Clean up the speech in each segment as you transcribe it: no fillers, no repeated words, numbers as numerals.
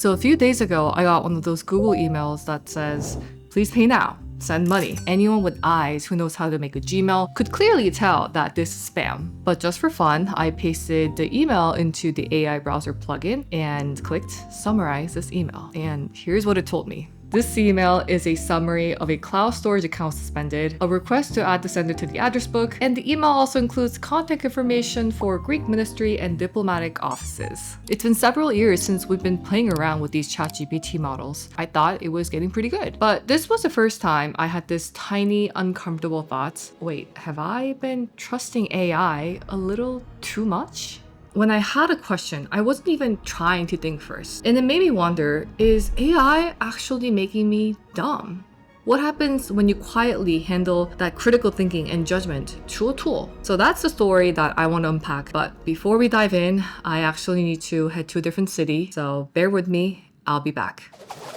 So a few days ago, I got one of those Google emails that says, please pay now, send money. Anyone with eyes who knows how to make a Gmail could clearly tell that this is spam. But just for fun, I pasted the email into the AI browser plugin and clicked summarize this email. And here's what it told me. This email is a summary of a cloud storage account suspended, a request to add the sender to the address book, and the email also includes contact information for Greek ministry and diplomatic offices. It's been several years since we've been playing around with these ChatGPT models. I thought it was getting pretty good. But this was the first time I had this tiny, uncomfortable thought. Wait, have I been trusting AI a little too much? When I had a question, I wasn't even trying to think first. And it made me wonder, is AI actually making me dumb? What happens when you quietly handle that critical thinking and judgment to a tool? So that's the story that I want to unpack. But before we dive in, I actually need to head to a different city. So bear with me, I'll be back.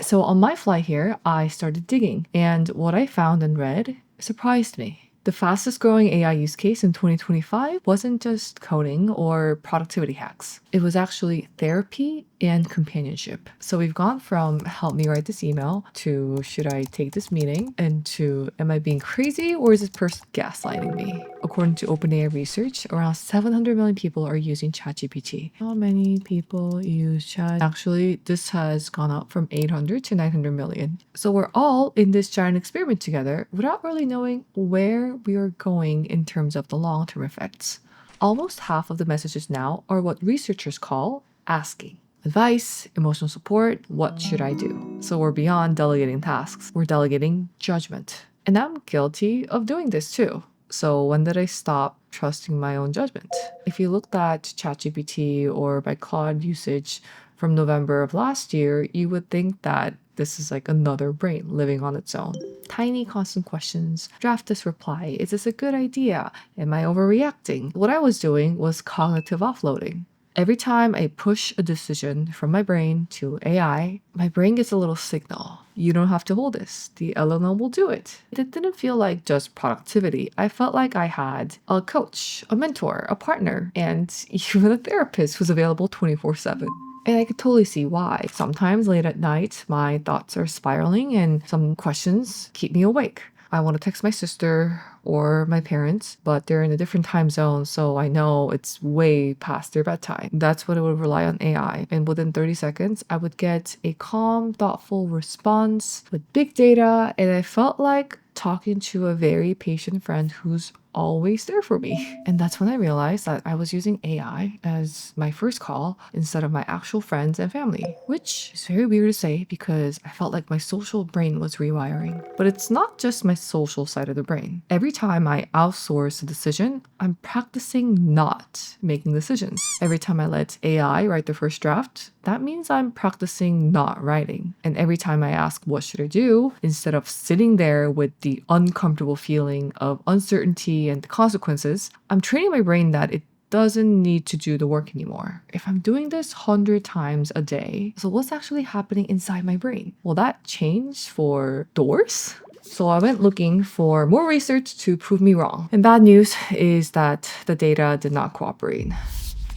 So on my flight here, I started digging. And what I found and read surprised me. The fastest growing AI use case in 2025 wasn't just coding or productivity hacks. It was actually therapy and companionship. So we've gone from help me write this email to should I take this meeting and to am I being crazy or is this person gaslighting me? According to OpenAI research, around 700 million people are using ChatGPT. How many people use Chat? Actually, this has gone up from 800 to 900 million. So we're all in this giant experiment together without really knowing where we are going in terms of the long-term effects. Almost half of the messages now are what researchers call asking. Advice, emotional support, what should I do? So we're beyond delegating tasks, we're delegating judgment. And I'm guilty of doing this too. So when did I stop trusting my own judgment? If you looked at ChatGPT or my Claude usage from November of last year, you would think that this is like another brain living on its own. Tiny constant questions, draft this reply, is this a good idea? Am I overreacting? What I was doing was cognitive offloading. Every time I push a decision from my brain to AI, my brain gets a little signal. You don't have to hold this. The LLM will do it. It didn't feel like just productivity. I felt like I had a coach, a mentor, a partner, and even a therapist who's available 24/7. And I could totally see why. Sometimes late at night, my thoughts are spiraling and some questions keep me awake. I want to text my sister or my parents, but they're in a different time zone, so I know it's way past their bedtime. That's when I would rely on AI. And within 30 seconds, I would get a calm, thoughtful response with big data, and I felt like talking to a very patient friend who's always there for me. And that's when I realized that I was using AI as my first call instead of my actual friends and family, which is very weird to say because I felt like my social brain was rewiring. But it's not just my social side of the brain. Every time I outsource a decision, I'm practicing not making decisions. Every time I let AI write the first draft, that means I'm practicing not writing. And every time I ask, what should I do? Instead of sitting there with the uncomfortable feeling of uncertainty and the consequences, I'm training my brain that it doesn't need to do the work anymore. If I'm doing this 100 times a day, so what's actually happening inside my brain? Will that change for doors? So I went looking for more research to prove me wrong. And bad news is that the data did not cooperate.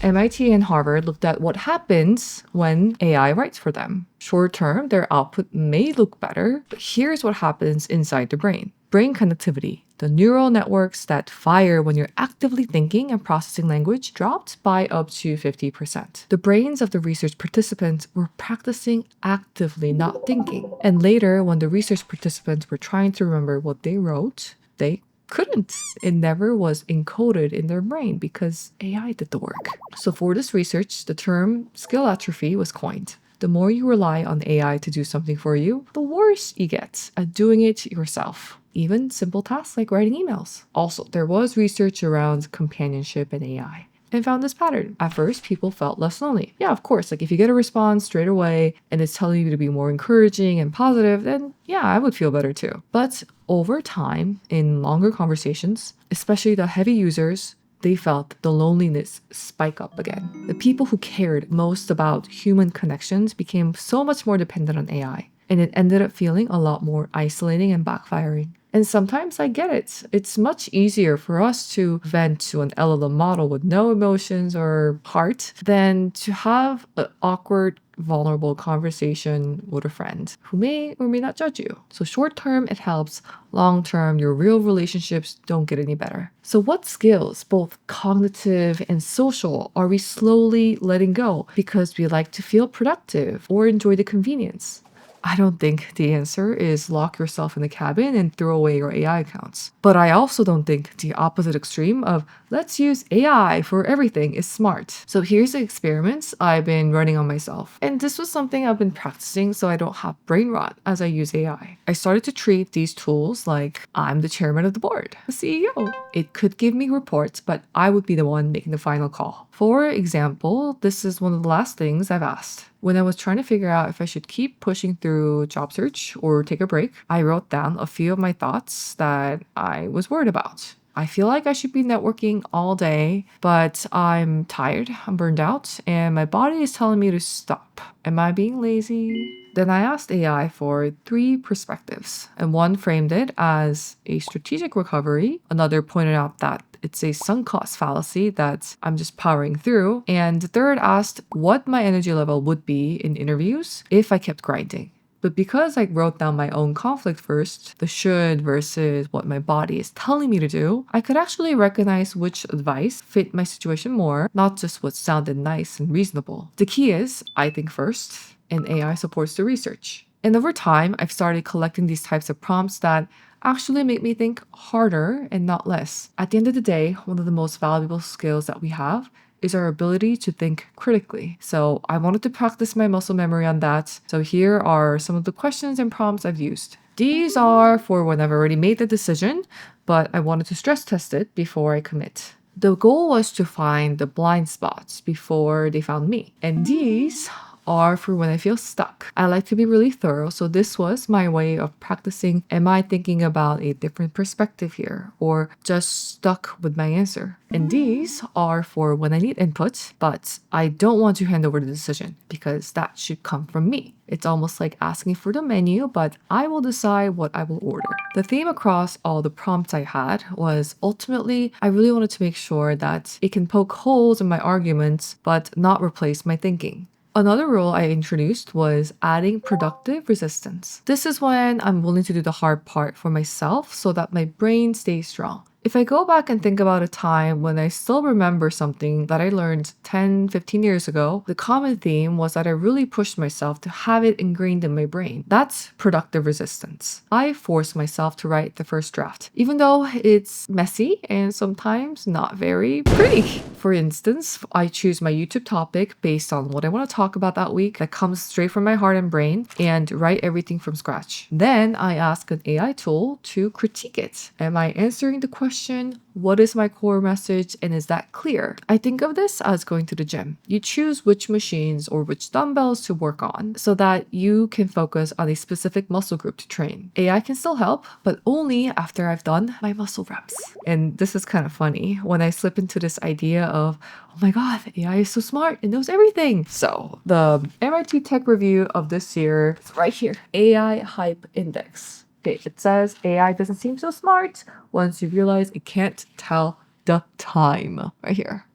MIT and Harvard looked at what happens when AI writes for them. Short term, their output may look better, but here's what happens inside the brain. Brain connectivity, the neural networks that fire when you're actively thinking and processing language, dropped by up to 50%. The brains of the research participants were practicing actively not thinking. And later, when the research participants were trying to remember what they wrote, they couldn't. It never was encoded in their brain because AI did the work. So for this research, the term skill atrophy was coined. The more you rely on AI to do something for you, the worse you get at doing it yourself. Even simple tasks like writing emails. Also, there was research around companionship and AI. And found this pattern. At first, people felt less lonely. Yeah, of course, like if you get a response straight away and it's telling you to be more encouraging and positive, then yeah, I would feel better too. But over time, in longer conversations, especially the heavy users, they felt the loneliness spike up again. The people who cared most about human connections became so much more dependent on AI. And it ended up feeling a lot more isolating and backfiring. And sometimes I get it. It's much easier for us to vent to an LLM model with no emotions or heart than to have an awkward vulnerable conversation with a friend who may or may not judge you. So short term, it helps. Long term, your real relationships don't get any better. So what skills, both cognitive and social, are we slowly letting go because we like to feel productive or enjoy the convenience? I don't think the answer is lock yourself in the cabin and throw away your AI accounts. But I also don't think the opposite extreme of let's use AI for everything is smart. So here's the experiments I've been running on myself. And this was something I've been practicing so I don't have brain rot as I use AI. I started to treat these tools like I'm the chairman of the board, the CEO. It could give me reports, but I would be the one making the final call. For example, this is one of the last things I've asked. When I was trying to figure out if I should keep pushing through job search or take a break, I wrote down a few of my thoughts that I was worried about. I feel like I should be networking all day, but I'm tired, I'm burned out, and my body is telling me to stop. Am I being lazy? Then I asked AI for 3 perspectives, and one framed it as a strategic recovery. Another pointed out that it's a sunk cost fallacy that I'm just powering through. And the third asked what my energy level would be in interviews if I kept grinding. But because I wrote down my own conflict first, the should versus what my body is telling me to do, I could actually recognize which advice fit my situation more, not just what sounded nice and reasonable. The key is, I think first, and AI supports the research. And over time, I've started collecting these types of prompts that actually make me think harder and not less. At the end of the day, one of the most valuable skills that we have is our ability to think critically. So I wanted to practice my muscle memory on that. So here are some of the questions and prompts I've used. These are for when I've already made the decision, but I wanted to stress test it before I commit. The goal was to find the blind spots before they found me. And these are for when I feel stuck. I like to be really thorough, so this was my way of practicing. Am I thinking about a different perspective here or just stuck with my answer? And these are for when I need input, but I don't want to hand over the decision because that should come from me. It's almost like asking for the menu, but I will decide what I will order. The theme across all the prompts I had was ultimately, I really wanted to make sure that it can poke holes in my arguments, but not replace my thinking. Another rule I introduced was adding productive resistance. This is when I'm willing to do the hard part for myself so that my brain stays strong. If I go back and think about a time when I still remember something that I learned 10, 15 years ago, the common theme was that I really pushed myself to have it ingrained in my brain. That's productive resistance. I forced myself to write the first draft, even though it's messy and sometimes not very pretty. For instance, I choose my YouTube topic based on what I want to talk about that week that comes straight from my heart and brain and write everything from scratch. Then I ask an AI tool to critique it. Am I answering the question? What is my core message and is that clear? I think of this as going to the gym. You choose which machines or which dumbbells to work on so that you can focus on a specific muscle group to train. AI can still help, but only after I've done my muscle reps. And this is kind of funny when I slip into this idea of, oh my God, AI is so smart, it knows everything. So the MIT Tech Review of this year is right here, AI Hype Index. Okay, it says AI doesn't seem so smart once you realize it can't tell the time. Right here.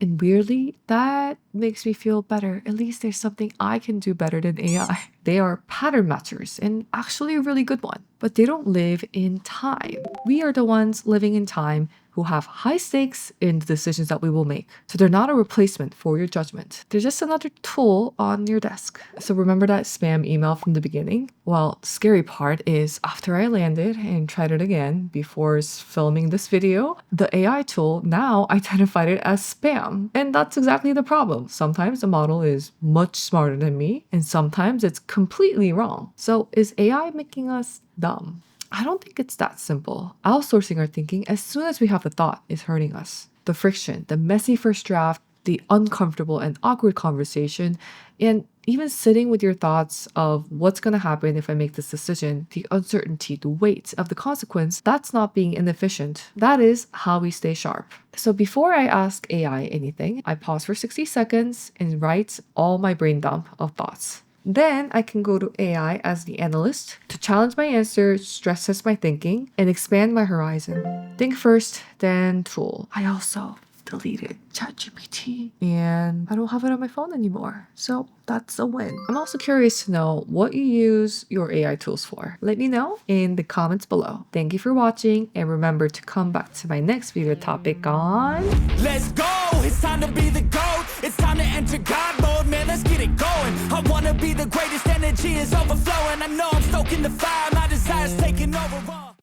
And weirdly, that makes me feel better. At least there's something I can do better than AI. They are pattern matchers and actually a really good one, but they don't live in time. We are the ones living in time who have high stakes in the decisions that we will make. So they're not a replacement for your judgment. They're just another tool on your desk. So remember that spam email from the beginning? Well, the scary part is after I landed and tried it again before filming this video, the AI tool now identified it as spam. And that's exactly the problem. Sometimes the model is much smarter than me, and sometimes it's completely wrong. So is AI making us dumb? I don't think it's that simple. Outsourcing our thinking as soon as we have the thought is hurting us. The friction, the messy first draft, the uncomfortable and awkward conversation, and even sitting with your thoughts of what's going to happen if I make this decision, the uncertainty, the weight of the consequence, that's not being inefficient. That is how we stay sharp. So before I ask AI anything, I pause for 60 seconds and write all my brain dump of thoughts. Then I can go to AI as the analyst to challenge my answer, stress test my thinking, and expand my horizon. Think first, then tool. I also deleted ChatGPT and I don't have it on my phone anymore. So that's a win. I'm also curious to know what you use your AI tools for. Let me know in the comments below. Thank you for watching and remember to come back to my next video topic on... Let's go! It's time to be the GOAT. It's time to enter God mode, man, let's get it going. I wanna be the greatest, energy is overflowing. I know I'm stoking the fire, my desire's taking over.